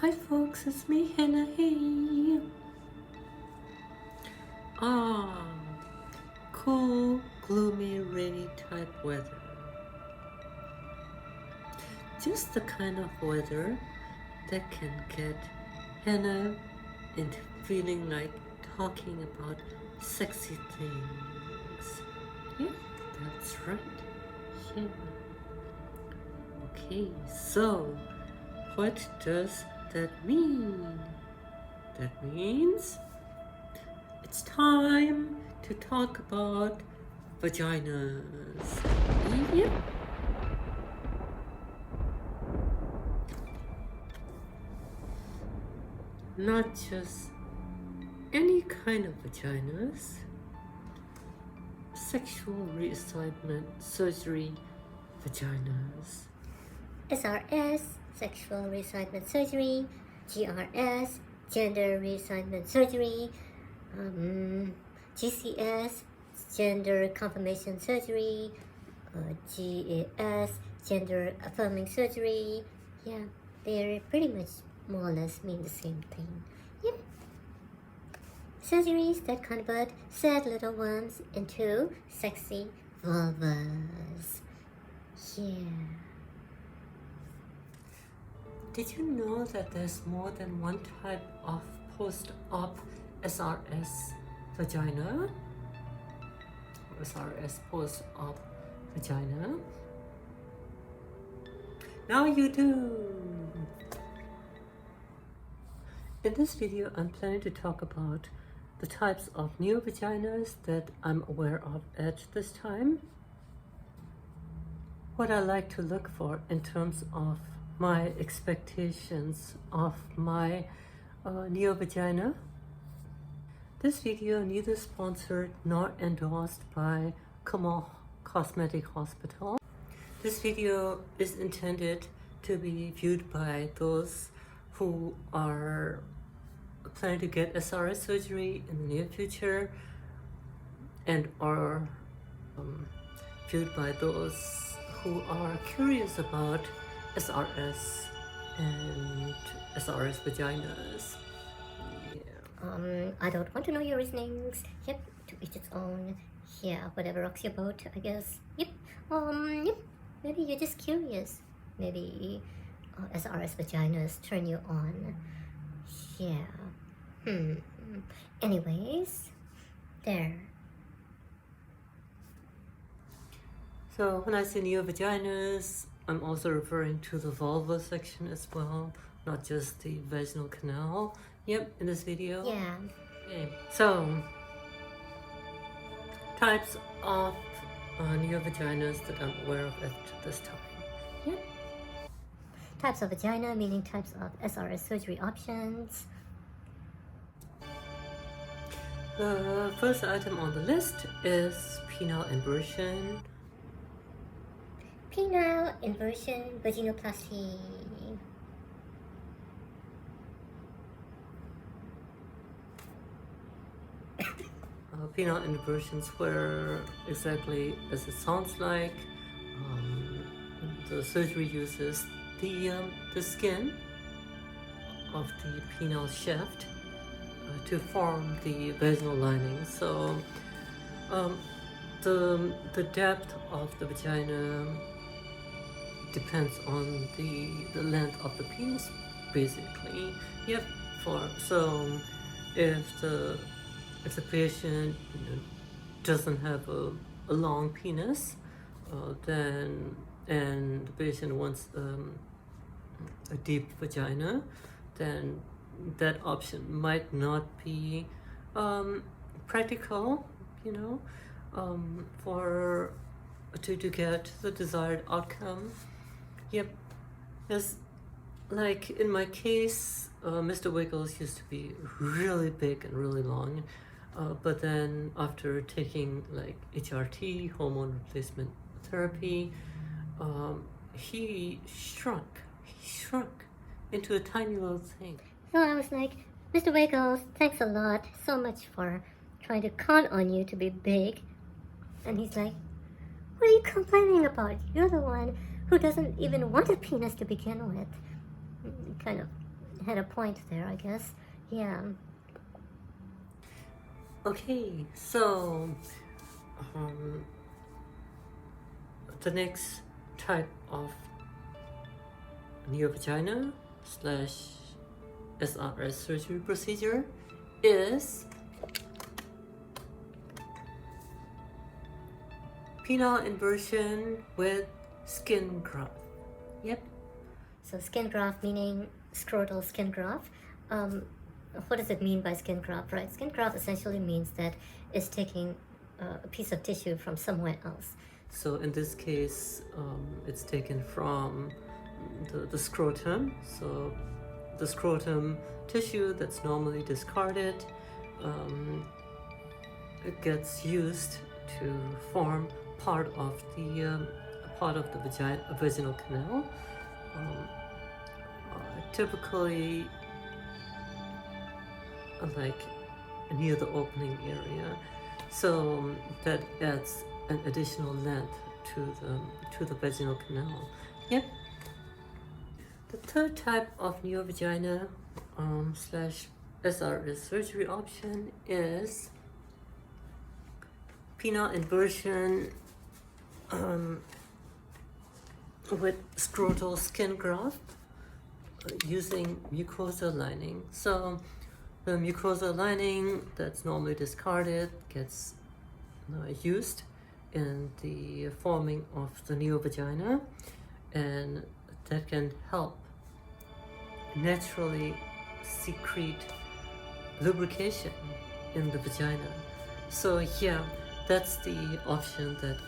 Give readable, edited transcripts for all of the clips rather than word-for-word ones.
Hi folks, it's me, Hannah. Hey. Ah, cool, gloomy, rainy type weather. Just the kind of weather that can get Hannah into feeling like talking about sexy things. Yeah, that's right. Yeah. Okay, so what does that mean? That means it's time to talk about vaginas. Yeah. Not just any kind of vaginas, sexual reassignment surgery vaginas. SRS, sexual reassignment surgery, GRS, gender reassignment surgery, GCS, gender confirmation surgery, GAS, gender affirming surgery. Yeah, they're pretty much more or less mean the same thing. Yep. Surgeries that convert sad little worms into sexy vulvas. Yeah. Did you know that there's more than one type of post-op SRS vagina? SRS post-op vagina? Now you do! In this video, I'm planning to talk about the types of neovaginas that I'm aware of at this time, what I like to look for in terms of my expectations of my neovagina. This video neither sponsored nor endorsed by Kamal Cosmetic Hospital. This video is intended to be viewed by those who are planning to get SRS surgery in the near future and are viewed by those who are curious about SRS and SRS vaginas. Yeah. I don't want to know your reasonings. Yep, to each its own. Yeah, whatever rocks your boat, I guess. Yep. Yep. Maybe you're just curious. Maybe SRS vaginas turn you on. Yeah. Anyways, there. So when I say neovaginas, I'm also referring to the vulva section as well, not just the vaginal canal. Yep, in this video. Yeah. Okay. So, types of neovaginas that I'm aware of at this time. Yep. Types of vagina, meaning types of SRS surgery options. The first item on the list is penile inversion. Penile inversion vaginoplasty. Penile inversions where exactly as it sounds like, the surgery uses the skin of the penile shaft to form the vaginal lining. So the depth of the vagina depends on the length of the penis, basically. Yep. So if the patient doesn't have a long penis, then and the patient wants a deep vagina, then that option might not be practical, for to get the desired outcome. Yep. As like in my case, Mr. Wiggles used to be really big and really long, but then after taking like HRT, hormone replacement therapy, he shrunk into a tiny little thing. So I was like, Mr. Wiggles, thanks a lot so much for trying to con on you to be big. And he's like, what are you complaining about? You're the one who doesn't even want a penis to begin with. Kind of had a point there, I guess. Yeah. Okay, so the next type of neovagina / SRS surgery procedure is penile inversion with skin graft. Yep. So skin graft meaning scrotal skin graft. What does it mean by skin graft, right? Skin graft essentially means that it's taking a piece of tissue from somewhere else. So in this case, it's taken from the scrotum. So the scrotum tissue that's normally discarded, it gets used to form part of the vaginal canal. Typically, like near the opening area, so that adds an additional length to the vaginal canal. Yep. The third type of neovagina / SRS surgery option is penile inversion with scrotal skin graft using mucosa lining. So the mucosa lining that's normally discarded gets used in the forming of the neovagina, and that can help naturally secrete lubrication in the vagina. So yeah, that's the option that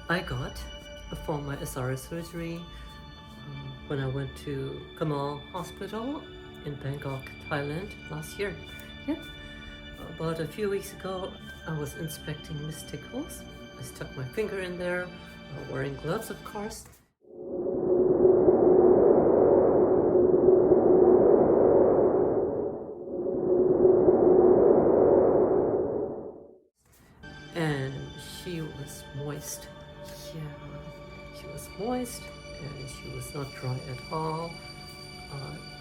I got for my SRS surgery when I went to Kamal Hospital in Bangkok, Thailand last year. Yeah. About a few weeks ago, I was inspecting Miss Tickles. I stuck my finger in there, wearing gloves, of course. And she was moist. Yeah, she was moist and she was not dry at all.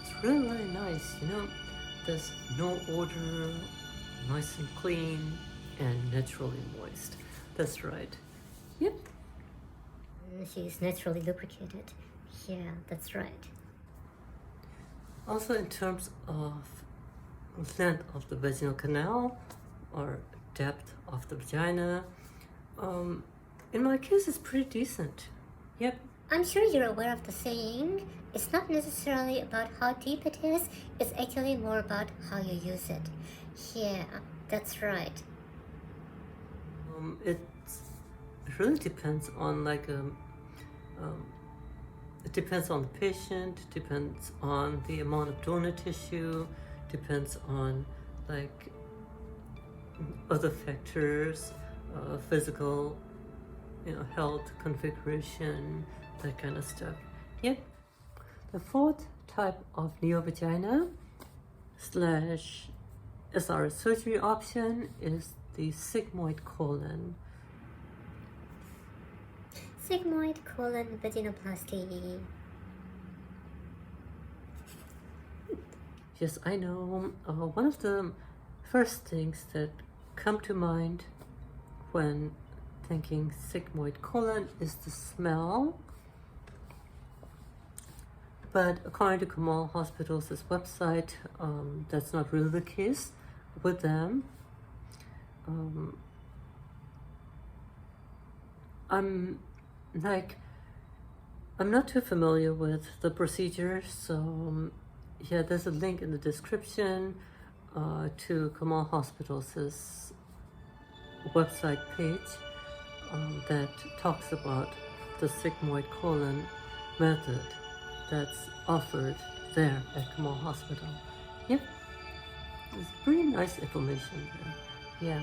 It's really, really nice, you know. There's no odor, nice and clean, and naturally moist. That's right. Yep. She's naturally lubricated. Yeah, that's right. Also, in terms of length of the vaginal canal or depth of the vagina, in my case, it's pretty decent. Yep. I'm sure you're aware of the saying, it's not necessarily about how deep it is, it's actually more about how you use it. Yeah, that's right. It really depends on it depends on the patient, depends on the amount of donor tissue, depends on like other factors, physical, health, configuration, that kind of stuff. Yep. The fourth type of neovagina / SRS surgery option is the sigmoid colon. Sigmoid colon vaginoplasty. Yes, I know. One of the first things that come to mind when thinking sigmoid colon is the smell. But according to Kamal Hospital's website, that's not really the case with them. I'm not too familiar with the procedure, so yeah, there's a link in the description to Kamal Hospital's website page that talks about the sigmoid colon method that's offered there at Kamal Hospital. Yep, it's pretty nice information there. Yeah.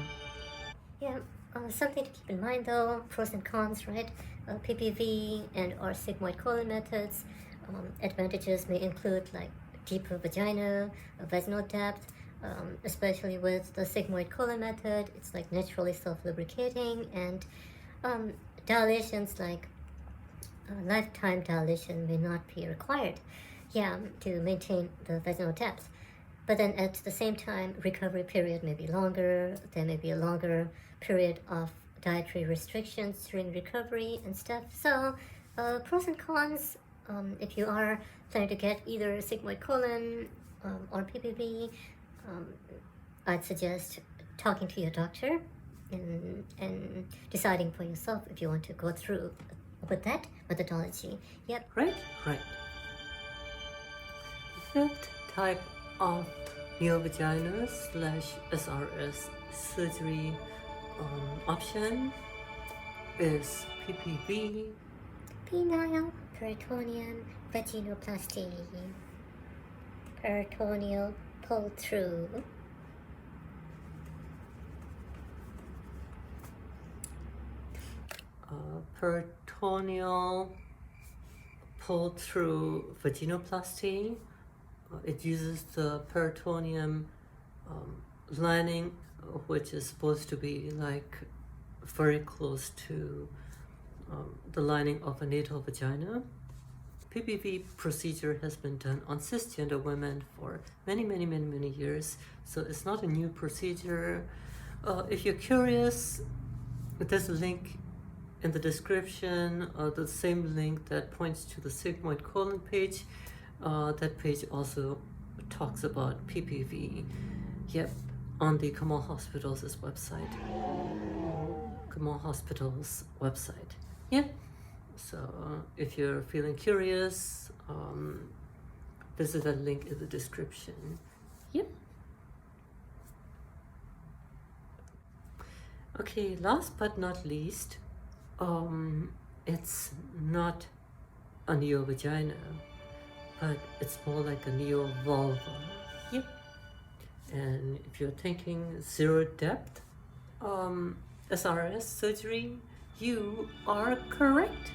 Yeah, something to keep in mind though, pros and cons, right? PPV and or sigmoid colon methods. Advantages may include like deeper vagina, vaginal depth, especially with the sigmoid colon method. It's like naturally self-lubricating, and dilations like lifetime dilation may not be required. yeah, to maintain the vaginal depth. But then at the same time, recovery period may be longer. There may be a longer period of dietary restrictions during recovery and stuff. So, pros and cons. If you are planning to get either sigmoid colon or PPV, I'd suggest talking to your doctor and deciding for yourself if you want to go through with that methodology. Yep. Right? Right. Fifth type of neovagina / SRS surgery option is PPV. Penile peritoneum vaginoplasty. Peritoneal pull-through. Peritoneal pull-through vaginoplasty. It uses the peritoneum lining, which is supposed to be like very close to the lining of a natal vagina. PPV procedure has been done on cisgender women for many years, so it's not a new procedure. If you're curious, there's a link in the description, the same link that points to the sigmoid colon page. That page also talks about PPV. Yep, on the Kamal Hospital's website. Kamal Hospital's website. Yep. So if you're feeling curious, visit that link in the description. Yep. Okay, last but not least, it's not a neovagina, but it's more like a neovulva. Yep. And if you're thinking zero depth SRS surgery, you are correct.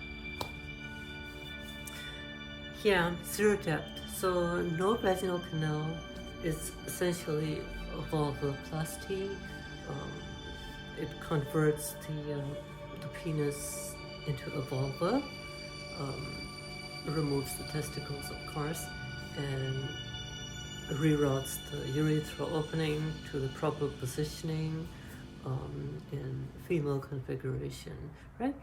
Yeah, zero depth. So no vaginal canal is essentially a vulvoplasty. It converts the penis into a vulva, removes the testicles, of course, and reroutes the urethral opening to the proper positioning in female configuration. Right.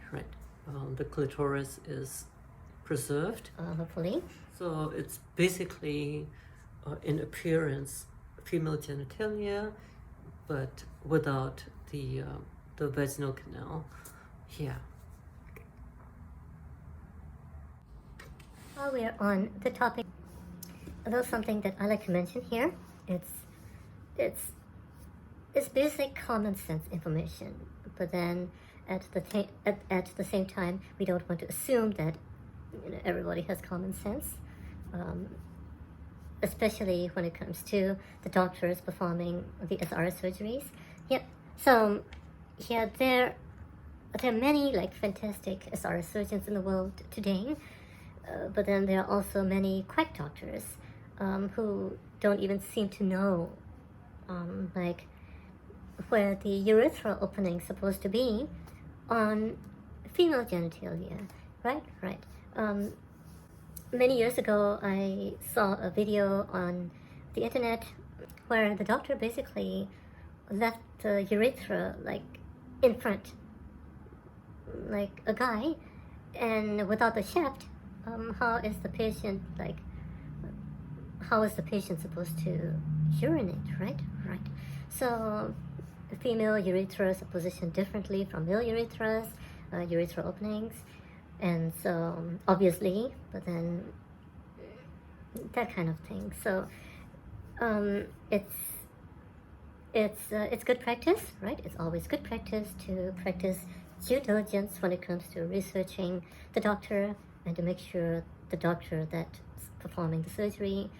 The clitoris is preserved. Hopefully. So it's basically, in appearance, female genitalia, but without the vaginal canal. Yeah. While we're on the topic, a little something that I like to mention here. It's basic common sense information, but then at the same time, we don't want to assume that everybody has common sense, especially when it comes to the doctors performing the SRS surgeries. Yep. So, yeah, there are many fantastic SRS surgeons in the world today, but then there are also many quack doctors who don't even seem to know where the urethral opening is supposed to be on female genitalia. Right. Many years ago, I saw a video on the internet where the doctor basically left the urethra in front, like a guy, and without the shaft. How is the patient supposed to urinate? Right. So female urethras are positioned differently from male urethras, urethral openings, and so obviously, but then that kind of thing. So it's good practice, right? It's always good practice to practice due diligence when it comes to researching the doctor and to make sure the doctor that's performing the surgery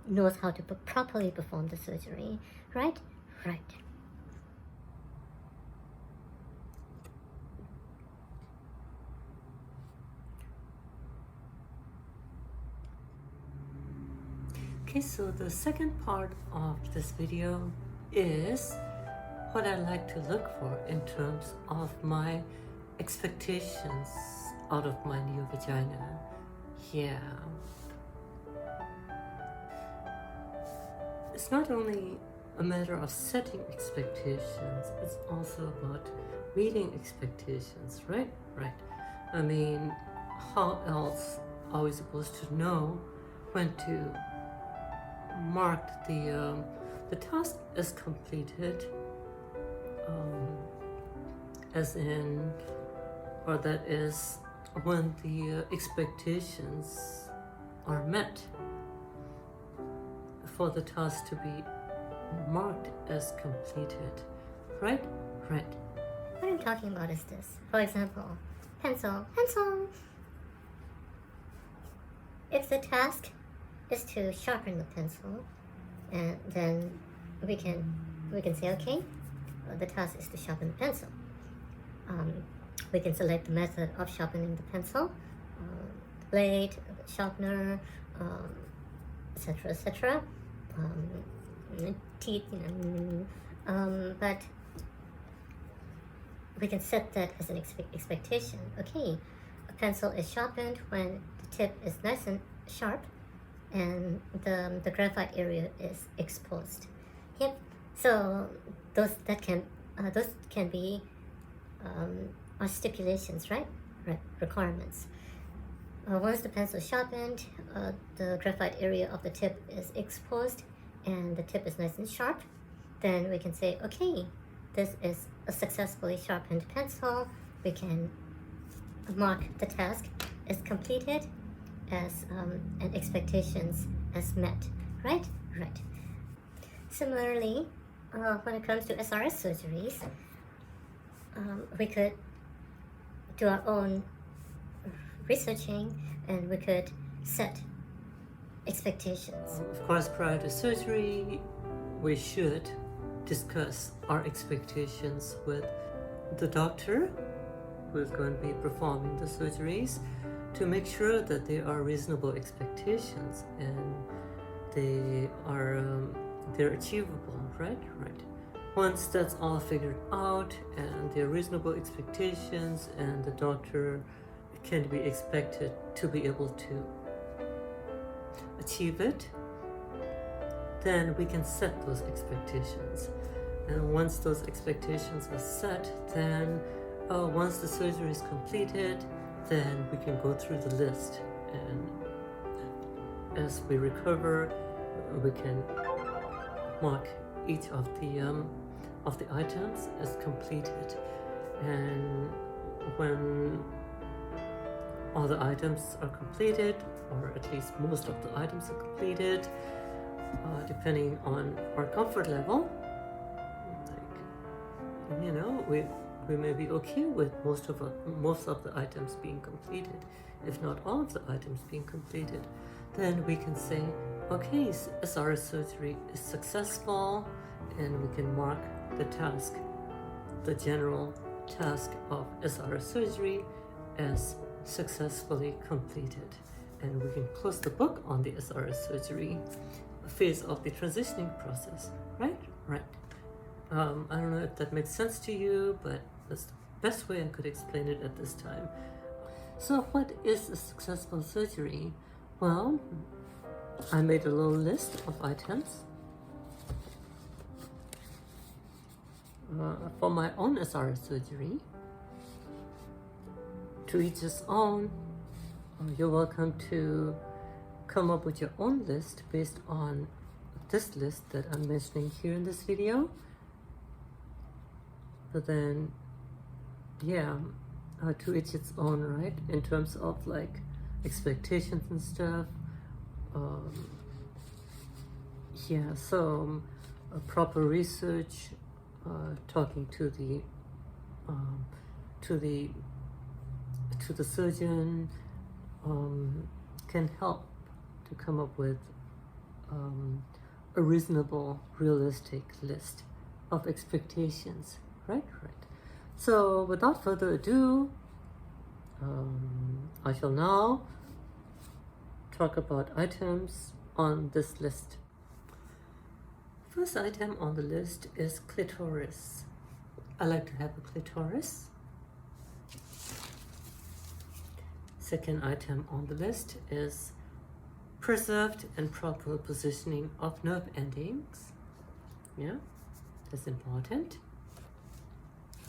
knows how to properly perform the surgery. Right. Okay, so the second part of this video is what I like to look for in terms of my expectations out of my neovagina. Yeah. it's not only a matter of setting expectations, it's also about meeting expectations, right? Right. I mean, how else are we supposed to know when to mark the task as completed, as in, or that is when the expectations are met for the task to be marked as completed, right? Right. What I'm talking about is this. For example, pencil, pencil. If the task is to sharpen the pencil, and then we can say, okay, the task is to sharpen the pencil. We can select the method of sharpening the pencil, blade, sharpener, etc., etc. Teeth, but we can set that as an expectation. Okay, a pencil is sharpened when the tip is nice and sharp and the graphite area is exposed. Yep. So those can be our stipulations, right? Right. Requirements. Once the pencil is sharpened, the graphite area of the tip is exposed, and the tip is nice and sharp, then we can say, okay, this is a successfully sharpened pencil. We can mark the task as completed, as and expectations as met, right? Right. Similarly, when it comes to SRS surgeries, we could do our own researching, and we could set expectations. Of course, prior to surgery, we should discuss our expectations with the doctor who is going to be performing the surgeries to make sure that they are reasonable expectations and they're achievable, right? Right. Once that's all figured out and they're reasonable expectations and the doctor can be expected to be able to achieve it, then we can set those expectations. And once those expectations are set, then once the surgery is completed, then we can go through the list, and as we recover, we can mark each of the items as completed. And when all the items are completed, or at least most of the items are completed, depending on our comfort level, like, we may be okay with most of the items being completed, if not all of the items being completed. Then we can say, okay, SRS surgery is successful, and we can mark the task, the general task of SRS surgery, as successfully completed. And we can close the book on the SRS surgery phase of the transitioning process, right? Right. I don't know if that makes sense to you, but that's the best way I could explain it at this time. So what is a successful surgery? Well, I made a little list of items. For my own SRS surgery. To each his own. You're welcome to come up with your own list based on this list that I'm mentioning here in this video. But then, yeah, to each its own, right? In terms of like expectations and stuff. Yeah, so proper research, talking to the surgeon can help to come up with a reasonable, realistic list of expectations, right? Right. So without further ado, I shall now talk about items on this list. First item on the list is clitoris. I like to have a clitoris. Second item on the list is preserved and proper positioning of nerve endings. Yeah, that's important.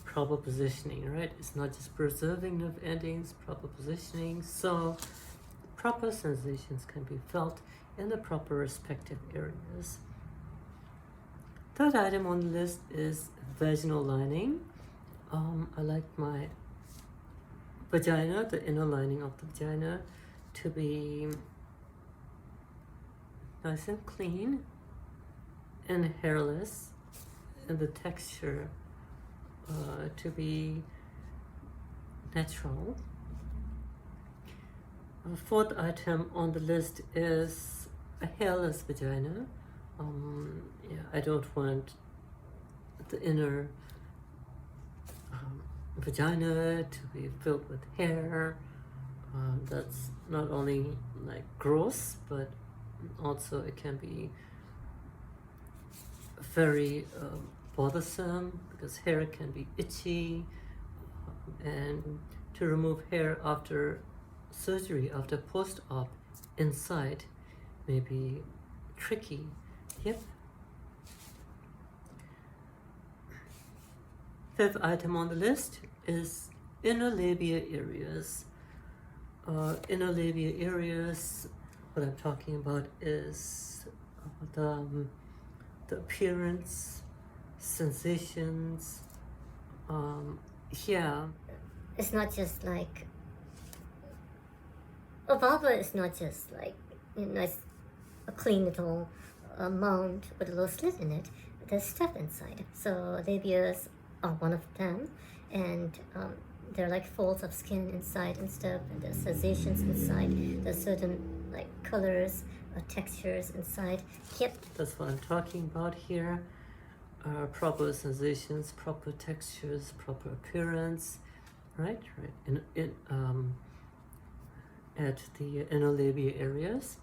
Proper positioning, right? It's not just preserving nerve endings, proper positioning. So proper sensations can be felt in the proper respective areas. Third item on the list is vaginal lining. I like my vagina, the inner lining of the vagina, to be nice and clean and hairless, and the texture to be natural. Fourth item on the list is a hairless vagina. Yeah, I don't want the inner vagina to be filled with hair. That's not only like gross, but also it can be very bothersome, because hair can be itchy, and to remove hair after surgery, after post-op inside, may be tricky. Yep. Fifth item on the list is inner labia areas. Inner labia areas, what I'm talking about is the appearance, sensations. Yeah. It's not just like a vulva is not just like nice, a clean little mound with a little slit in it. There's stuff inside. So labias are one of them, and there are like folds of skin inside and stuff, and there's sensations inside. There's certain like colors or textures inside. Yep. That's what I'm talking about here. Proper sensations, proper textures, proper appearance, right? At the inner labia areas.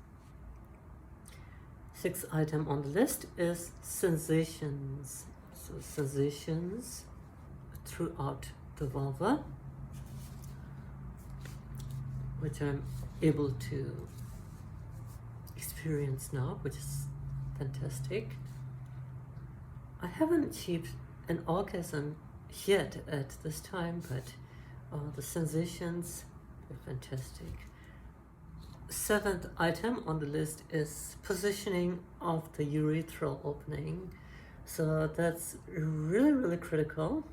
Sixth item on the list is sensations. So sensations throughout the vulva, which I'm able to experience now, which is fantastic. I haven't achieved an orgasm yet at this time, but the sensations are fantastic. Seventh item on the list is positioning of the urethral opening. So that's really, really critical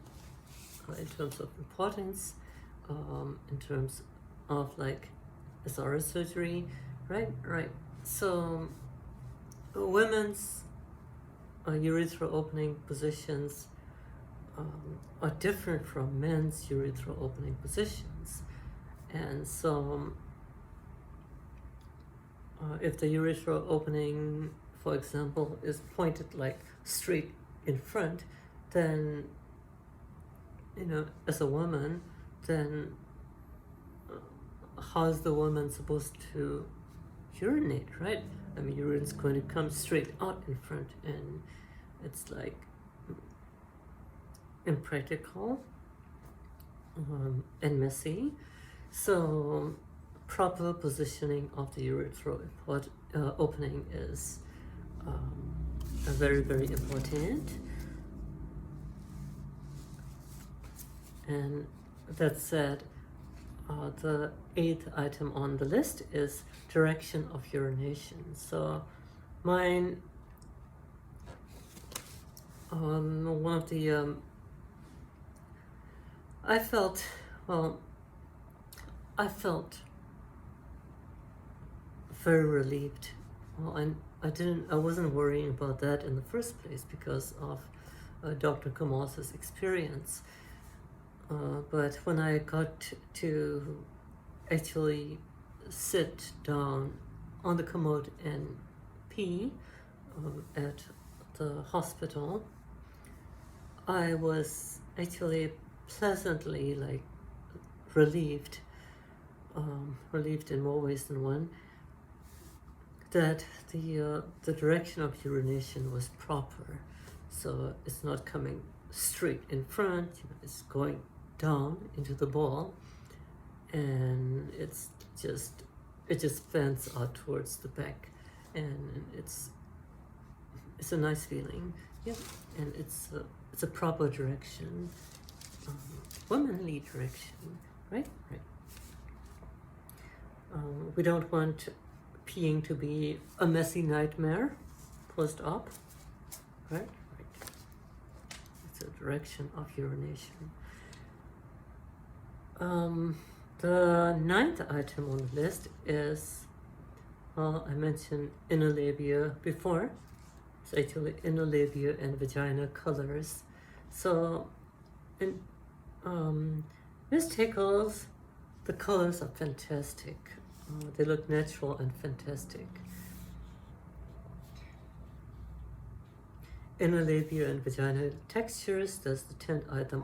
in terms of importance, in terms of like SRS surgery, right? So women's urethral opening positions are different from men's urethral opening positions, and so if the urethral opening, for example, is pointed like straight in front, then, you know, as a woman, then how is the woman supposed to urinate, right? I mean, urine's going to come straight out in front, and it's like impractical and messy. So proper positioning of the urethral opening is very, very important. And that said, the eighth item on the list is direction of urination. So mine, one of the, I felt very relieved. Well, I wasn't worrying about that in the first place because of Dr. Kamal's experience. But when I got to actually sit down on the commode and pee at the hospital, I was actually pleasantly like relieved in more ways than one, that the direction of urination was proper. So it's not coming straight in front, it's going down into the ball, and it's just it just bends out towards the back, and it's a nice feeling. Yeah, and it's a proper direction, womanly direction, right? Right. We don't want peeing to be a messy nightmare post-op, right? Right. It's a direction of urination. The 9th item on the list is, I mentioned inner labia before. It's actually inner labia and vagina colors. So in Miss Tickles, the colors are fantastic. They look natural and fantastic. Inner labia and vagina textures, that's the 10th item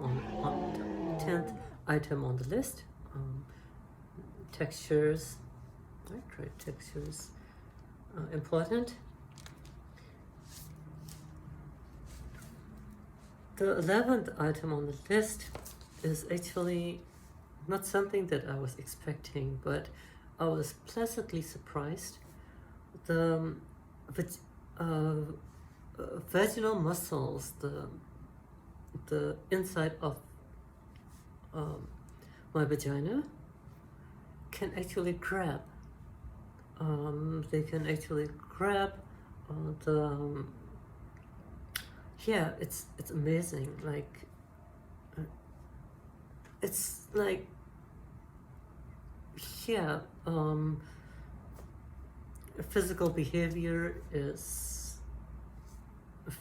on the list. Textures, right, textures, important. The 11th item on the list is actually not something that I was expecting, but I was pleasantly surprised. The vaginal muscles, the inside of my vagina can actually grab. They can actually grab the. Yeah, it's amazing. Like it's like yeah. Physical behavior is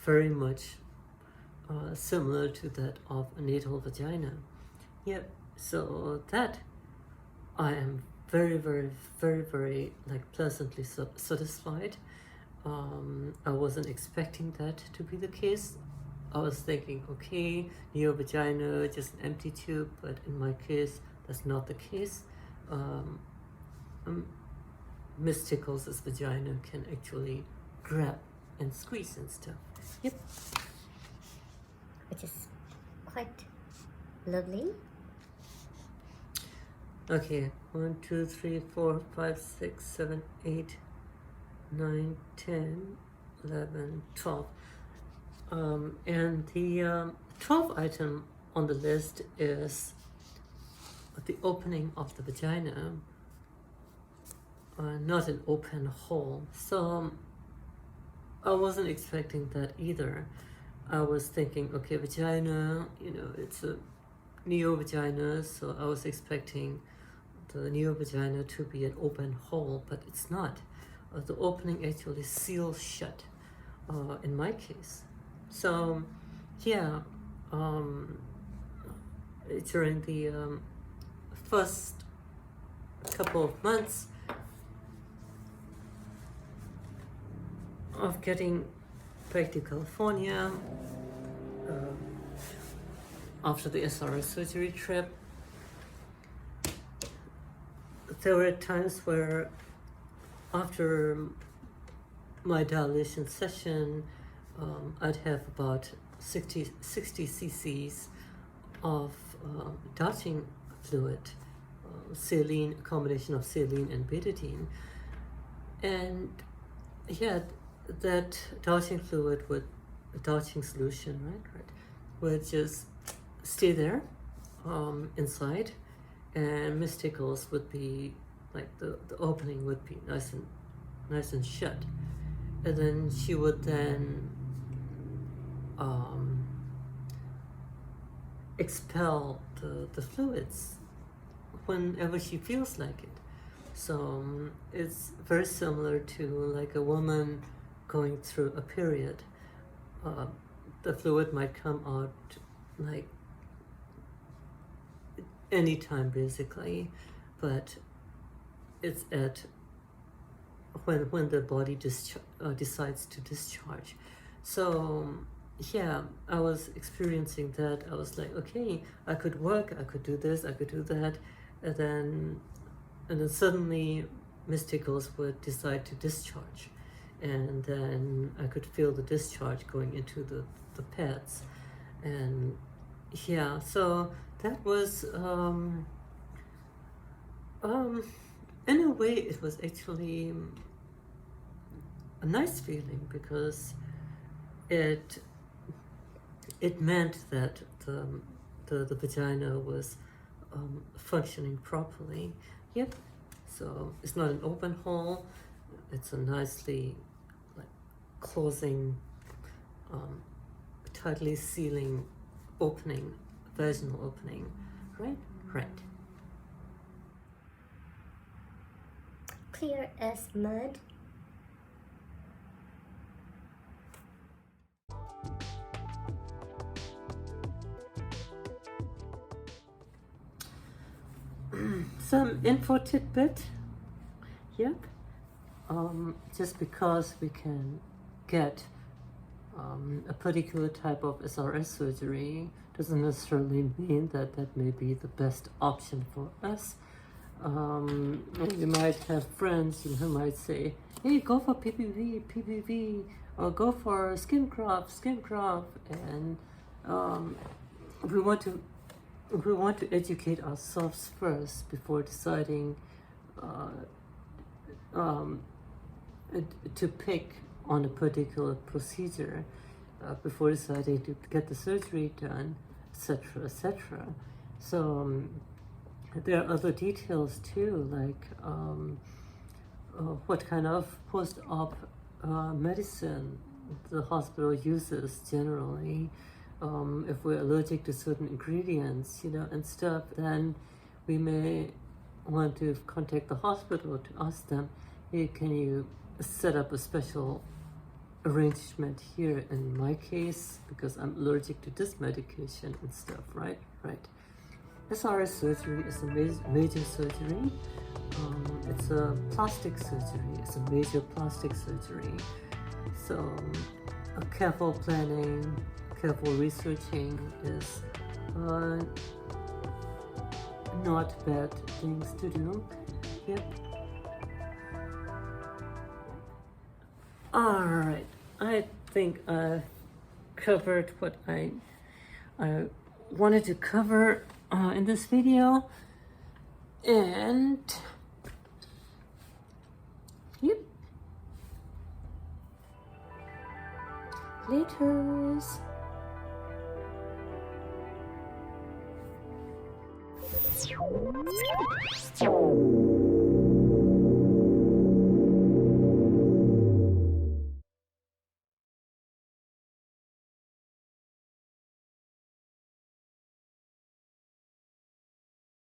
very much similar to that of a natal vagina. Yep. So that I am very, very, very, very like pleasantly satisfied. I wasn't expecting that to be the case. I was thinking, okay, neo-vagina, just an empty tube, but in my case, that's not the case. Miss Tickles' vagina can actually grab and squeeze and stuff. Yep. Which is quite lovely. Okay, 1, 2, 3, 4, 5, 6, 7, 8, 9, 10, 11, 12. And the 12th item on the list is the opening of the vagina, not an open hole. So I wasn't expecting that either. I was thinking, okay, vagina, it's a neo-vagina, so I was expecting the neo-vagina to be an open hole, but it's not. The opening actually seals shut in my case. So yeah, during the first couple of months of getting back to California after the SRS surgery trip, there were times where after my dilation session, I'd have about 60 cc's of darting fluid, saline, a combination of saline and betadine. And yeah, that darting fluid darting solution, right, would just stay there inside, and Miss Tickles would be like the opening would be nice and shut, and then she would then expel the fluids whenever she feels like it. So it's very similar to like a woman going through a period. The fluid might come out like anytime basically, but it's at when the body decides to discharge. So yeah, I was experiencing that. I was like, okay, I could work, I could do this, I could do that, and then suddenly Miss Tickles would decide to discharge, and then I could feel the discharge going into the pads. And yeah, so that was in a way, it was actually a nice feeling because it meant that the vagina was functioning properly. Yep. So it's not an open hole. It's a nicely like closing, tightly sealing opening, vaginal opening. Right? Right. Clear as mud. Some info tidbit. Yep. Just because we can get a particular type of SRS surgery doesn't necessarily mean that that may be the best option for us. You might have friends who might say, hey, go for PPV, or go for skin graft, and we want to educate ourselves first before deciding to pick on a particular procedure, before deciding to get the surgery done, etc., etc. So there are other details too, like what kind of post-op medicine the hospital uses generally. If we're allergic to certain ingredients, and stuff, then we may want to contact the hospital to ask them, hey, can you set up a special arrangement here in my case because I'm allergic to this medication and stuff, right? Right. SRS surgery is a major surgery. It's a plastic surgery. It's a major plastic surgery. So careful planning, careful researching is not bad things to do. Yep. All right. I think I covered what I wanted to cover in this video, and yep. Laters.